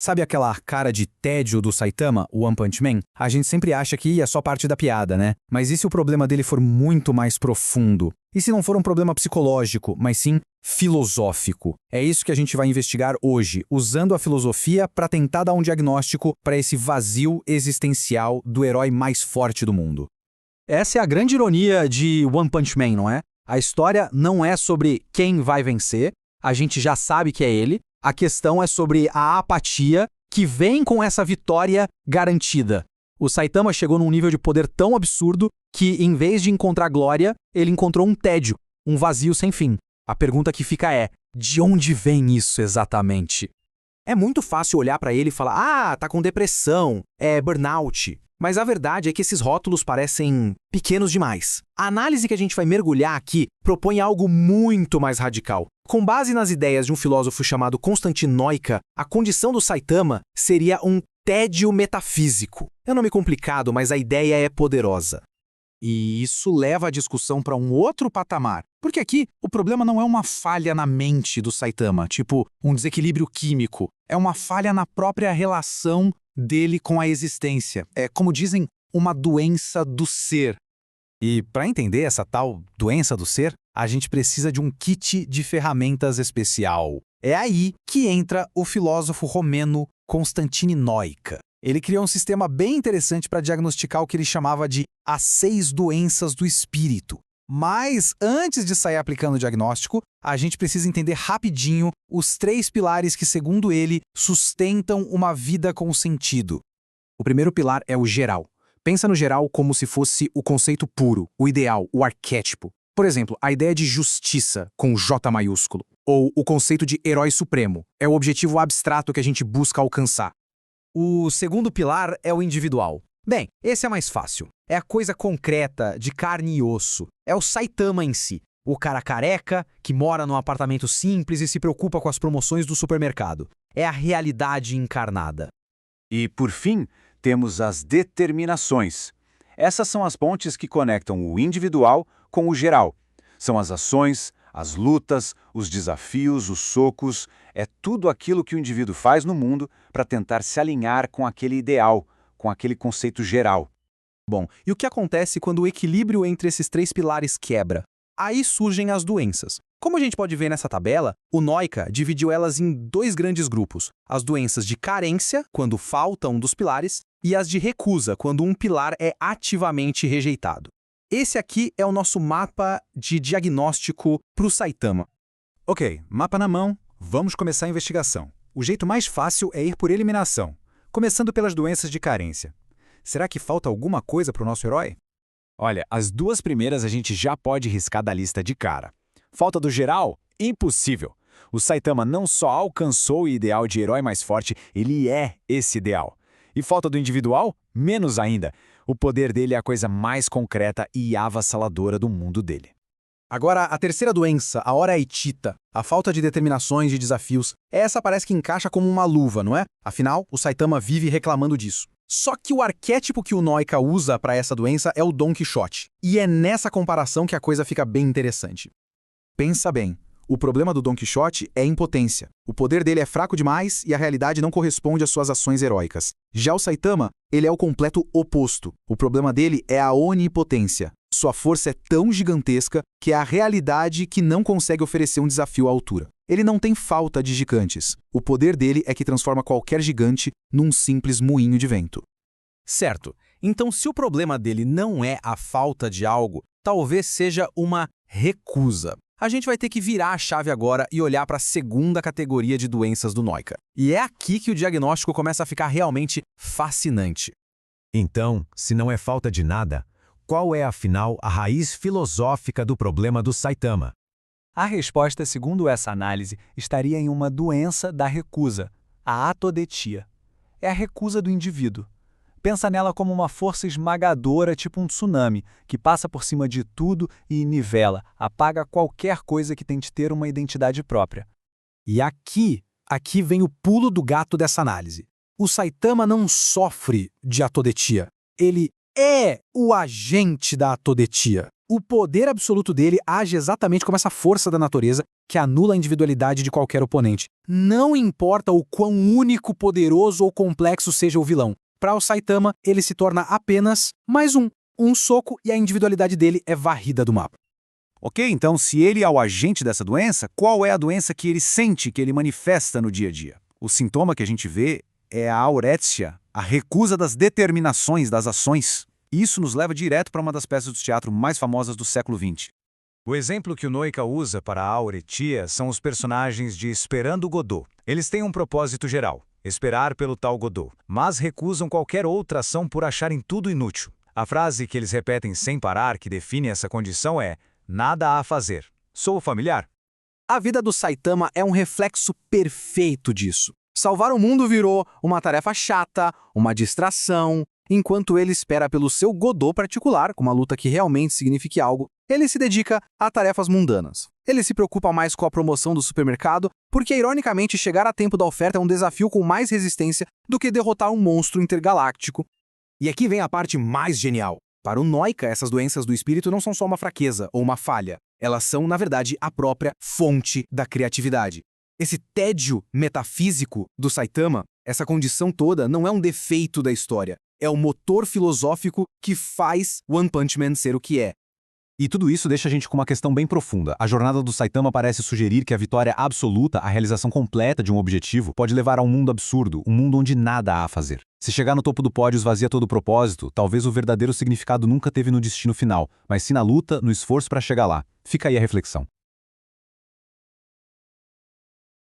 Sabe aquela cara de tédio do Saitama, o One Punch Man? A gente sempre acha que é só parte da piada, né? Mas e se o problema dele for muito mais profundo? E se não for um problema psicológico, mas sim filosófico? É isso que a gente vai investigar hoje, usando a filosofia para tentar dar um diagnóstico para esse vazio existencial do herói mais forte do mundo. Essa é a grande ironia de One Punch Man, não é? A história não é sobre quem vai vencer, a gente já sabe que é ele. A questão é sobre a apatia que vem com essa vitória garantida. O Saitama chegou num nível de poder tão absurdo que, em vez de encontrar glória, ele encontrou um tédio, um vazio sem fim. A pergunta que fica é, de onde vem isso exatamente? É muito fácil olhar pra ele e falar, tá com depressão, é burnout. Mas a verdade é que esses rótulos parecem pequenos demais. A análise que a gente vai mergulhar aqui propõe algo muito mais radical. Com base nas ideias de um filósofo chamado Constantin Noica, a condição do Saitama seria um tédio metafísico. É um nome complicado, mas a ideia é poderosa. E isso leva a discussão para um outro patamar. Porque aqui o problema não é uma falha na mente do Saitama, tipo um desequilíbrio químico. É uma falha na própria relação dele com a existência. É, como dizem, uma doença do ser. E para entender essa tal doença do ser, a gente precisa de um kit de ferramentas especial. É aí que entra o filósofo romeno Constantin Noica. Ele criou um sistema bem interessante para diagnosticar o que ele chamava de as 6 doenças do espírito. Mas antes de sair aplicando o diagnóstico, a gente precisa entender rapidinho os 3 pilares que, segundo ele, sustentam uma vida com sentido. O primeiro pilar é o geral. Pensa no geral como se fosse o conceito puro, o ideal, o arquétipo. Por exemplo, a ideia de justiça, com J maiúsculo. Ou o conceito de herói supremo. É o objetivo abstrato que a gente busca alcançar. O segundo pilar é o individual. Bem, esse é mais fácil. É a coisa concreta, de carne e osso. É o Saitama em si. O cara careca, que mora num apartamento simples e se preocupa com as promoções do supermercado. É a realidade encarnada. E, por fim, temos as determinações. Essas são as pontes que conectam o individual com o geral. São as ações, as lutas, os desafios, os socos. É tudo aquilo que o indivíduo faz no mundo para tentar se alinhar com aquele ideal, com aquele conceito geral. Bom, e o que acontece quando o equilíbrio entre esses 3 pilares quebra? Aí surgem as doenças. Como a gente pode ver nessa tabela, o Noica dividiu elas em 2 grandes grupos. As doenças de carência, quando falta um dos pilares, e as de recusa, quando um pilar é ativamente rejeitado. Esse aqui é o nosso mapa de diagnóstico para o Saitama. Ok, mapa na mão, vamos começar a investigação. O jeito mais fácil é ir por eliminação, começando pelas doenças de carência. Será que falta alguma coisa para o nosso herói? Olha, as 2 primeiras a gente já pode riscar da lista de cara. Falta do geral? Impossível. O Saitama não só alcançou o ideal de herói mais forte, ele é esse ideal. E falta do individual? Menos ainda. O poder dele é a coisa mais concreta e avassaladora do mundo dele. Agora, a terceira doença, a hora aitita, a falta de determinações e desafios, essa parece que encaixa como uma luva, não é? Afinal, o Saitama vive reclamando disso. Só que o arquétipo que o Noica usa para essa doença é o Dom Quixote. E é nessa comparação que a coisa fica bem interessante. Pensa bem, o problema do Dom Quixote é impotência. O poder dele é fraco demais e a realidade não corresponde às suas ações heróicas. Já o Saitama, ele é o completo oposto. O problema dele é a onipotência. Sua força é tão gigantesca que é a realidade que não consegue oferecer um desafio à altura. Ele não tem falta de gigantes. O poder dele é que transforma qualquer gigante num simples moinho de vento. Certo. Então, se o problema dele não é a falta de algo, talvez seja uma recusa. A gente vai ter que virar a chave agora e olhar para a segunda categoria de doenças do Noica. E é aqui que o diagnóstico começa a ficar realmente fascinante. Então, se não é falta de nada, qual é, afinal, a raiz filosófica do problema do Saitama? A resposta, segundo essa análise, estaria em uma doença da recusa, a atodetia. É a recusa do indivíduo. Pensa nela como uma força esmagadora, tipo um tsunami, que passa por cima de tudo e nivela, apaga qualquer coisa que tente ter uma identidade própria. E aqui vem o pulo do gato dessa análise. O Saitama não sofre de atodetia. Ele é o agente da atodetia. O poder absoluto dele age exatamente como essa força da natureza que anula a individualidade de qualquer oponente. Não importa o quão único, poderoso ou complexo seja o vilão. Para o Saitama, ele se torna apenas mais um soco e a individualidade dele é varrida do mapa. Ok, então se ele é o agente dessa doença, qual é a doença que ele sente, que ele manifesta no dia a dia? O sintoma que a gente vê é a aurétia, a recusa das determinações, das ações. Isso nos leva direto para uma das peças do teatro mais famosas do século XX. O exemplo que o Noika usa para a auretia são os personagens de Esperando Godot. Eles têm um propósito geral, esperar pelo tal Godot, mas recusam qualquer outra ação por acharem tudo inútil. A frase que eles repetem sem parar que define essa condição é nada a fazer. Sou familiar? A vida do Saitama é um reflexo perfeito disso. Salvar o mundo virou uma tarefa chata, uma distração. Enquanto ele espera pelo seu Godot particular, com uma luta que realmente signifique algo, ele se dedica a tarefas mundanas. Ele se preocupa mais com a promoção do supermercado, porque, ironicamente, chegar a tempo da oferta é um desafio com mais resistência do que derrotar um monstro intergaláctico. E aqui vem a parte mais genial. Para o Noika, essas doenças do espírito não são só uma fraqueza ou uma falha. Elas são, na verdade, a própria fonte da criatividade. Esse tédio metafísico do Saitama, essa condição toda, não é um defeito da história. É o motor filosófico que faz One Punch Man ser o que é. E tudo isso deixa a gente com uma questão bem profunda. A jornada do Saitama parece sugerir que a vitória absoluta, a realização completa de um objetivo, pode levar a um mundo absurdo, um mundo onde nada há a fazer. Se chegar no topo do pódio esvazia todo o propósito, talvez o verdadeiro significado nunca teve no destino final, mas sim na luta, no esforço para chegar lá. Fica aí a reflexão.